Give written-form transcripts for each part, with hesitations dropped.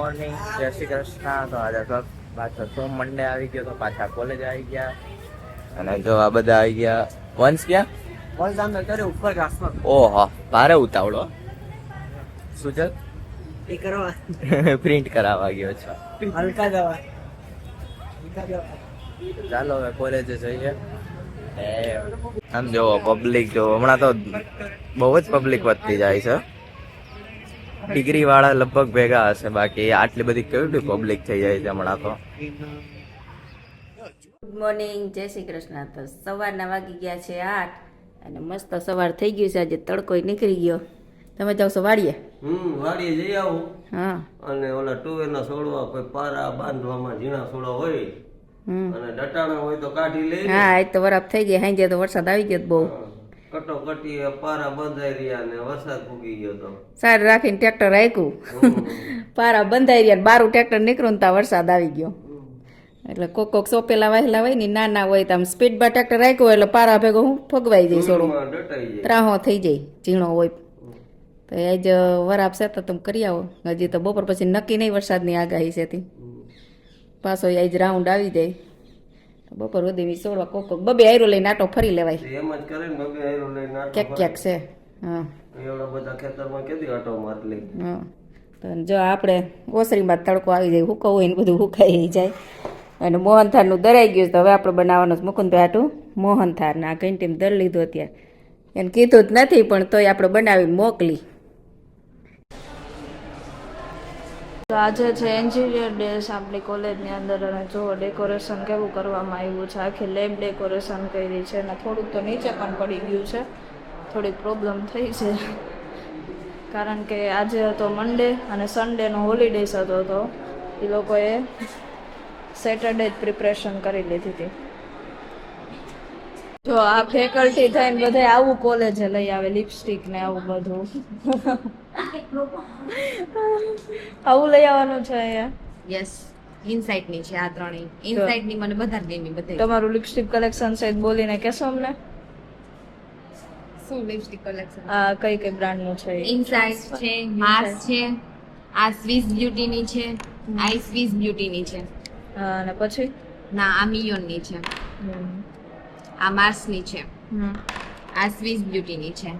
Morning, જય શ્રી કૃષ્ણ. તો આજે તો પાછો સોમ મંડે આવી ગયો, તો પાછા કોલેજ આવી ગયા. અને જો આ બધા આવી ગયા. વંશ ક્યાં? વંશ આમ કરે ઉપર ઘાસમાં. ઓહો, ભારે ઉતાવળો. સુજલ એ કરવા પ્રિન્ટ કરાવવા ગયો છે. હલકા જવા. ચાલો હવે કોલેજે જઈએ. આમ જો પબ્લિક જો હમણાં તો બહુ જ પબ્લિક વધતી જાય છે. ડિગ્રી વાળા લગભગ ભેગા હશે, બાકી આટલી બધી કેવી પબ્લિક થઈ જાય છે હમણાં તો. ગુડ મોર્નિંગ, જય શ્રી કૃષ્ણ. તો સવારના વાગી ગયા છે 8 અને મસ્ત સવાર થઈ ગયું છે. આજે તડકો નીકળી ગયો. તમે જાવ છો વાડીએ? વાડીએ જઈ આવું. હા. અને ઓલા ટુવેરના છોડવા કોઈ પારા બાંધવામાં ઝીણા છોડવા હોય અને ડટાણા હોય તો કાઢી લઈ. હા, આજ તો વરાપ થઈ ગઈ. હાંજે તો વરસાદ આવી ગયો બહુ. કટોકટી પારા બંધાઈ રહ્યા અને વરસાદ ફૂગી ગયો તો સારું રાખીને ટ્રેક્ટર રાખ્યું. પારા બંધાઈ રહ્યા, બારું ટ્રેક્ટર નીકળ્યું ત્યાં વરસાદ આવી ગયો. એટલે કોક સોપેલા વાહેલા હોય ને નાના હોય તો આમ સ્પીડમાં ટ્રેક્ટર રાખ્યું એટલે પારા ભેગો હું ફગવાઈ જાય, થોડું ત્રાહો થઈ જાય, ઝીણો હોય. તો આજ વરાપ છે તો તમે કરી આવો. હજી તો બપોર પછી નક્કી નહીં, વરસાદની આગાહી છે. પાછો આજ રાઉન્ડ આવી જાય. બપોર સુધી છોડવા કોક બબે આયરો લઈને આટો ફરી લેવાય. એમ જ કરે ને, બબે આયરો લઈને આટો ક્યાંક છે. હા, એવડા બધા ખેતરમાં કેદી આટો માર લે. હા, તો જો આપણે ઓસરીમાં તડકો આવી જાય, હુકવું હોય ને બધું હુકાઈ જાય. અને મોહનથાળનું દરાઈ ગયું, તો હવે આપણે બનાવવાનું છે મુકુંદભાઈ હાટું મોહનથાળ. ને આ ઘંટીમાં દર લીધું અત્યારે. એને કીધું જ નથી, પણ તોય આપણે બનાવી મોકલી. તો આજે છે એન્જિનિયર ડેસ આપણી કોલેજની અંદર, અને જો ડેકોરેશન કેવું કરવામાં આવ્યું છે. આખી લેબ ડેકોરેશન કરી છે, અને થોડુંક તો નીચે પણ પડી ગયું છે. થોડીક પ્રોબ્લેમ થઈ છે, કારણ કે આજે હતો મંડે અને સન્ડેનો હોલિડેસ હતો, તો એ લોકોએ સેટરડે જ પ્રિપરેશન કરી લીધી હતી. જો આ ફેકલ્ટી થઈને બધા આવું કોલેજે લઈ આવે, લિપસ્ટિક ને આવું બધું. આવું લઈ આવવાનું છે અહીંયા. યસ, ઇનસાઇટ ની છે આ ત્રણેય. ઇનસાઇટ ની મને બધા ગમી. બધા તમારું લિપસ્ટિક કલેક્શન છે બોલીને કહેશો અમને? શું લિપસ્ટિક કલેક્શન? આ કઈ કઈ બ્રાન્ડ નું છે? ઇનસાઇટ છે, માર્સ છે, આ સ્વિસ બ્યુટી ની છે, આ સ્વિસ બ્યુટી ની છે, અને પછી ના આ મિયોન ની છે, આ માર્સ ની છે, આ સ્વિસ બ્યુટી ની છે,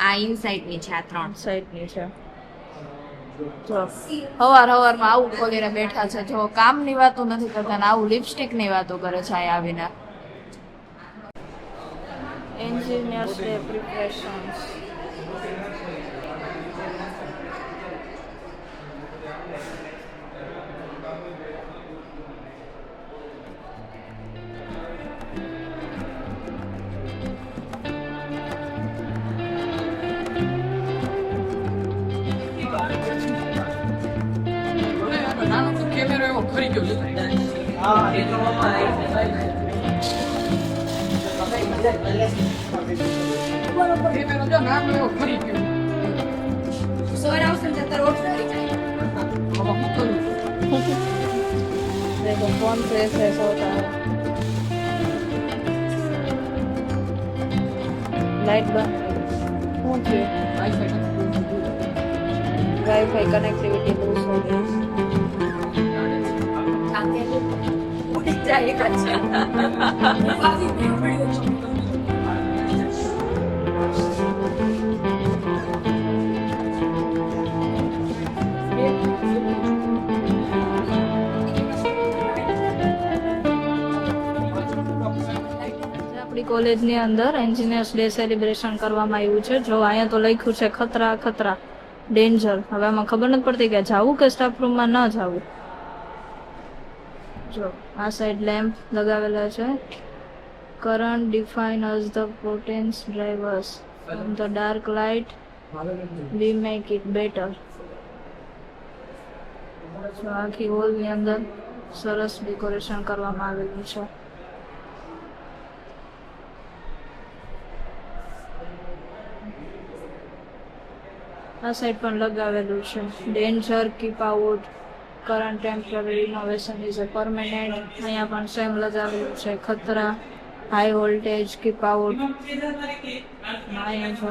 આ ઇનસાઇટ ની છે. આ ત્રણ સાઈડ ની છે. જો હવારમાં આવું ખોલીને બેઠા છે. જો કામની વાતો નથી કરતા ને આવું લિપસ્ટિક ની વાતો કરે છે અહીંયા આવીને. Engineers day preparations. देखो कौन से ऐसे होता है. लाइट बंद. શું છે? વાઈફાઈ કનેક્ટિવિટી લૂઝ हो गई. આપણી કોલેજની અંદર એન્જિનિયર્સ ડે સેલિબ્રેશન કરવામાં આવ્યું છે. જો અહીંયા તો લખ્યું છે ખતરા ખતરા, ડેન્જર. હવે આમાં ખબર નથી પડતી કે જાવું કે સ્ટાફ રૂમમાં ન જાવું. જો આ સાઈડ લેમ્પ લગાવેલા છે. Current define as the potence drivers from the dark light we make it better. જો આખી હોલની અંદર સરસ ડેકોરેશન કરવામાં આવેલું છે. આ સાઈડ પણ લગાવેલું છે. Danger keep out, current temporary innovation is a permanent. અહીંયા પણ સેમ લગાવેલું છે. ખતરા, હાઈ વોલ્ટેજ, કીપ આઉટ. અહીંયા જો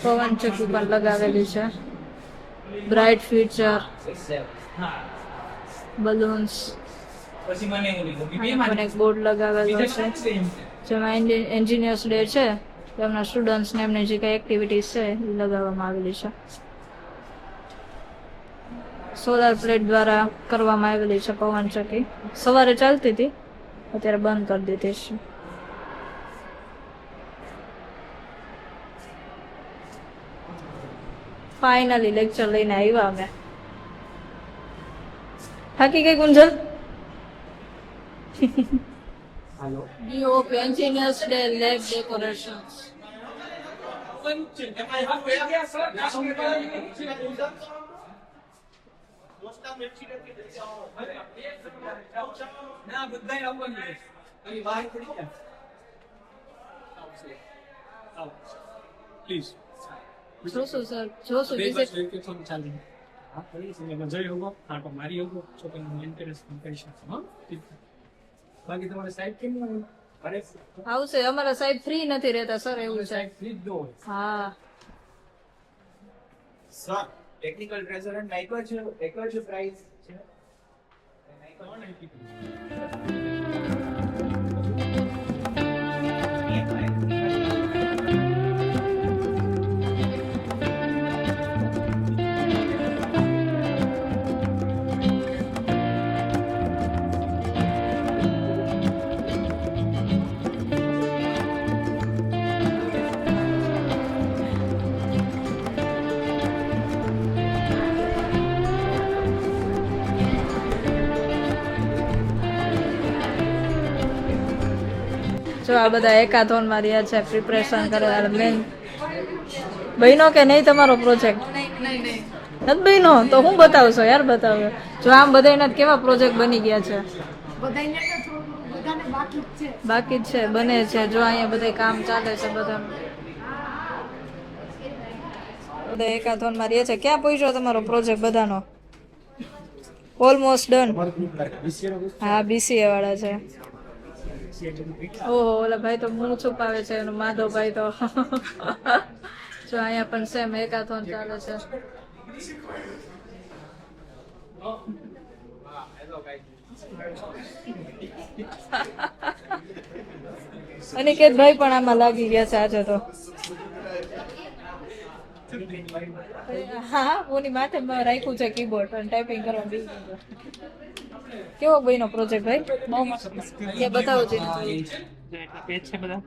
પવન ચક્કી પણ લગાવેલી છે. બ્રાઇટ ફ્યુચર, બલૂન્સ, પણ એક બોર્ડ લગાવેલો છે જેમાં એન્જિનિયર્સ ડે છે તેમના સ્ટુડન્ટ્સને એમની જે કઈ એક્ટિવિટીઝ છે એ લગાવવામાં આવેલી છે. સોલાર પ્લેટ દ્વારા કરવામાં આવેલી છે પવન ચક્કી. સવારે ચાલતી હતી, અત્યારે બંધ કરી દીધી છે. ફાઇનલી લેક્ચર લઈને આવ્યા અમે. થાકી ગઈ ગુંજલ? BOP Engineers Day Lab Decorations. Please જોશું સર, જોશું વિઝિટ. જઈ હોગો આટો મારી હોગો છોકરીનું ઇન્ટરેસ્ટ કરી શકશો. હા બાકી તમારે સાઈડ કેમ અરે આવશે. અમારા સાહેબ ફ્રી નથી રહેતા સર, એવું છે. સાઈડ ફ્રી જ દો. હા, સર ટેકનિકલ રેસ્ટોરન્ટ એક જ પ્રાઇસ છે. જો આ બધા એકાથોન માં રહ્યા છે, પ્રિપરેશન કરે. મેન બહેનો કે નહીં તમારો પ્રોજેક્ટ? નથી બહેનો તો હું બતાવશો યાર, બતાવ્યો. જો આમ બધાના કેવા પ્રોજેક્ટ બની ગયા છે. બાકી જ છે, બને છે. જો અહીંયા બધા કામ ચાલે છે, બધા એકાથોન માં રહ્યા છે. ક્યાં પહોંચ્યો તમારો પ્રોજેક્ટ બધાનો? Almost done. હા, BCA વાળા છે. ઓહો, ઓલા ભાઈ તો મું છુપાવે છે, માધવભાઈ તો જો અહીંયા પણ સેમ એકાથોન ચાલે છે. અનિકેતભાઈ પણ આમાં લાગી ગયા છે આજે તો. હા, ઓની માથે રાખ્યું છે કીબોર્ડ અને ટાઈપિંગ કરવા બી. કેવો બન્યો પ્રોજેક્ટ ભાઈ? બહુ મસ્ત એ બતાવો છે. એટલા પેજ છે બધા.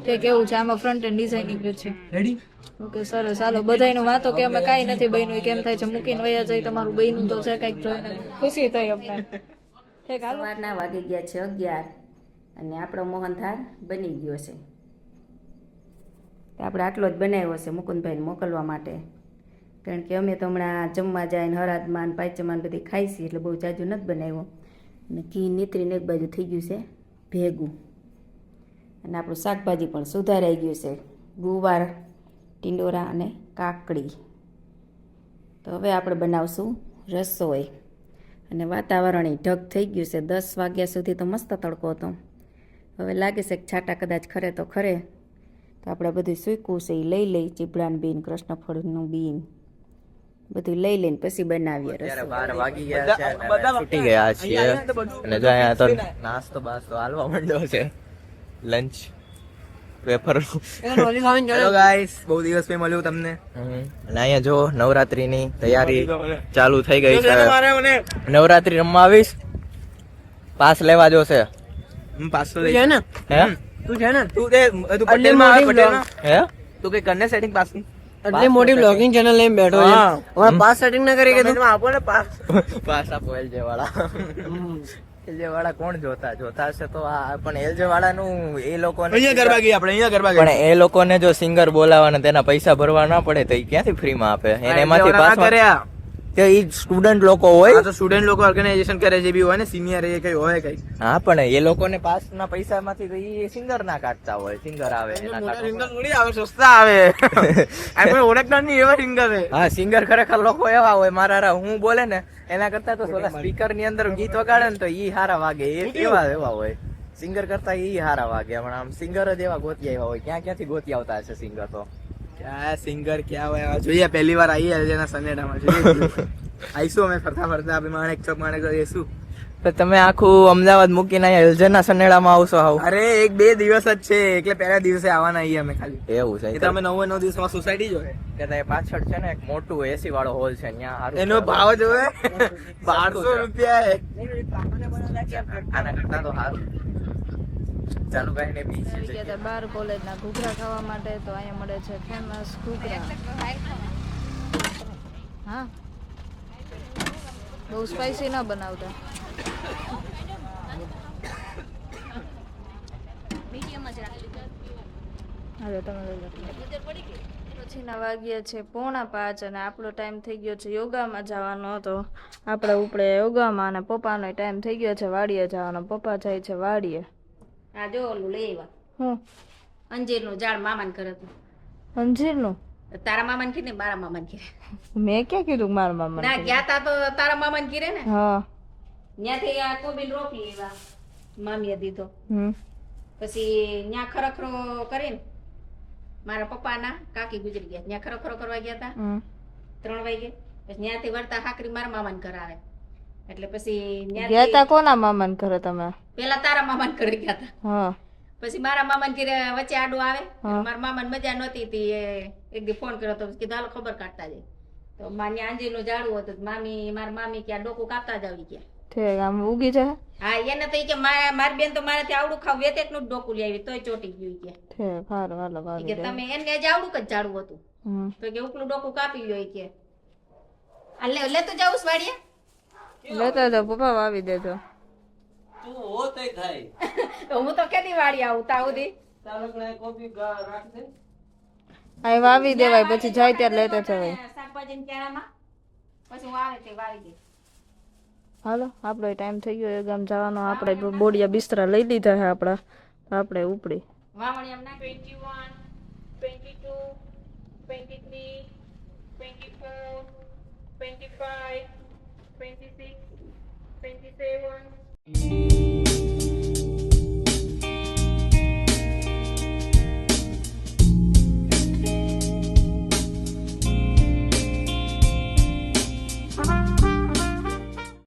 તે કેવું છે આમાં ફ્રન્ટ એન્ડ ડિઝાઇનિંગ છે. રેડી? ઓકે સરસ. ચાલો બધાયનું વાતો કે અમે કાંઈ નથી બન્યું, કેમ થાય છે મૂકીને વયા જાય. તમારું બન્યું તો છે કંઈક જોઈને ખુશી થઈ અમને. ઠીક, હાલો. સવારના વાગી ગયા છે 11 અને આપણો મોહનથાળ બની ગયો છે. આપણે આટલો જ બનાવ્યો છે મુકુંદભાઈને મોકલવા માટે, કારણ કે અમે તો હમણાં જમવા જાય ને હરાદમાં ને પાંચમાં બધી ખાઈશી, એટલે બહુ જાજુ નથી બનાવ્યો. અને ઘી નીતરીને એક બાજુ થઈ ગયું છે ભેગું, અને આપણું શાકભાજી પણ સુધારાઈ ગયું છે, ગુવાર, ટીંડોરા અને કાકડી. તો હવે આપણે બનાવશું રસોઈ. અને વાતાવરણ ઢગ થઈ ગયું છે. 10 વાગ્યા સુધી તો મસ્ત તડકો હતો. હવે લાગે છે કે છાંટા કદાચ ખરે તો ખરે. તો આપણે બધું સૂકવું છે એ લઈ લઈ, ચીબડાનું બીન, કૃષ્ણફળનું બીન બધું લઈ લઈને પછી બનાવીએ રસોઈ. 12 વાગી ગયા છે અને છૂટી ગયા છીએ. અને જો અહીંયા તો નાસ્તો બાસ્તો હાલવા માંડ્યો છે, લંચ વેફર. હેલો ગાઈસ, બહુ દિવસ પછી મળ્યું તમને. અને અહીંયા જો નવરાત્રીની તૈયારી ચાલુ થઈ ગઈ છે. નવરાત્રી રમવા આવીશ, પાસ લેવા જોશે. પાસ તો લઈ ને. હે તું છે ને, તું પટેલ માં આવે, પટેલ માં. હે તું કઈ કરને સેટિંગ પાસ ની? એટલે મોટી બ્લોગિંગ ચેનલ લઈને બેઠો છે. હવે પાસ સેટિંગ ના કરી કે તમે આપો ને પાસ. પાસ આપો એલજે વાળા. એલજે વાળા કોણ જોતા હશે તો આ, પણ એલજે વાળા નું એ લોકોને અહીંયા ગરબા ગઈ, આપણે અહીંયા ગરબા ગઈ. પણ એ લોકોને જો સિંગર બોલાવવાના તેના પૈસા ભરવા ના પડે તો એ ક્યાંથી ફ્રી માં આપે? એને એમાંથી પાસ કર્યા કે ઈ સ્ટુડન્ટ લોકો હોય. હા, તો સ્ટુડન્ટ લોકો ઓર્ગેનાઇઝેશન કરે જે બી હોય ને, સિનિયર એ કઈ હોય કઈ. હા, પણ એ લોકોને પાસ ના પૈસા માંથી તો ઈ સિંગર ના કાઢતા હોય. સિંગર આવે એના સિંગર થોડી આવે, સસ્તા આવે. આપણે ઓળખતા નહીં એવા સિંગર છે. હા, સિંગર ખરેખર લોકો એવા હોય. મારા હું બોલે ને એના કરતા તો સ્પીકર ની અંદર ગીત વગાડે ને તો ઈ હારા વાગે, એવા હોય સિંગર કરતા ઈ હારા વાગ્યા પણ આમ સિંગર જ એવા ગોતી આવ્યા હોય ક્યાંથી ગોતી આવતા હશે સિંગર તો क्या सिंगर क्या हुआ જોઈએ પહેલી વાર આવી અલજના સનેડામાં જોઈએ આઈશું અમે ફરતા ફરતા આપણે માણેક ચોક માણેક જઈશું તો તમે આખું અમદાવાદ મૂકીને અહીંયા એલજના સનેડામાં આવશો હાવ અરે 1-2 દિવસ જ છે એટલે પહેલા દિવસે આવવાના છીએ અમે ખાલી એવું છે એ તો અમે 9 દિવસમાં સોસાયટી જોયે કે ત્યાં પાછળ છે ને એક મોટું એસી વાળો હોલ છે ત્યાં હારું એનો ભાવ જોવે 1200 રૂપિયા હે આના કરતા તો હારું ચાલુ કરીને આવી બીજી ગયા હતા બાર કોલેજના ઘૂઘરા ખાવા માટે તો અહીંયા મળે છે ફેમસ ઘૂઘરા હા બહુ સ્પાઈસી ના બનાવતા હવે તમે લઈ લો પછીના વાગ્યા છે 4:45 અને આપણો ટાઈમ થઈ ગયો છે યોગામાં જવાનો હતો આપણે ઉપડે યોગામાં અને પપ્પાનો ટાઈમ થઈ ગયો છે વાડીએ જવાનો પપ્પા જાય છે વાડીએ આ જો ઓલું લઈ આવ્યા હું અંજીરનું ઝાડ મામાને ઘરે હતું અંજીરનું તારા મામાને કીધે મારા મામાને ઘરે મેં ક્યાં કીધું મારા મામા ના ગયા તા તો તારા મામાને ઘરે ને હા ત્યાંથી આ કોબીન રોપી લેવા મામીએ દીધો પછી ત્યાં ખરખરો કરીને મારા પપ્પાના કાકી ગુજરી ગયા ત્યાં ખરખરો કરવા ગયા હતા 3 વાગે પછી ત્યાંથી વળતા હાકરી મારા મામાને ઘરે આવે એટલે પછી ગયા તા કોના મામાને ઘરે તમે પેલા તારા મામાને ઘરે ગયા હતા હા પછી મારા મામાને ઘરે વચ્ચે આડું આવે મારા મામાને મજા નહોતી તી એક દી ફોન કર્યો તો કીધું હાલો ખબર કાઢતા જાય તો માન્ય આંજીરનું ઝાડું હતું મારા મામી કે આ ડોકું કાપતા જ આવી ગયા ઠીક આમ ઉગી જાય હા એને તો ઈ કે મારી બેન તો મારાથી આવડું ખાવ વેતેકનું જ ડોકું લઈ આવી તોય ચોટી ગયું કે ઠીક હારું હાલો ઈ કે તમે એને જ આવડું જ ઝાડું હતું તો કે ઉપલું ડોકું કાપી ગયો કે આ લેતો જાઉં વાડીએ લેતા તો પપ્પા વાવી દેજો તું હોતે થાય તો હું તો કેદી વાડી આવું તા સુધી ચાલકને કોપી રાખ દે આ વાવી દેવાય પછી જાય ત્યારે લેતા જવાય શાકભાજી કેળામાં પછી હું આવે તે વાવી દે હાલો આપણો ટાઈમ થઈ ગયો એ ગામ જવાનો આપણે બોડિયા બિસ્તરા લઈ લીધા છે આપણા તો આપણે ઉપડી વાવણી એમ ના 21, 22, 23, 24, 25, 26, 27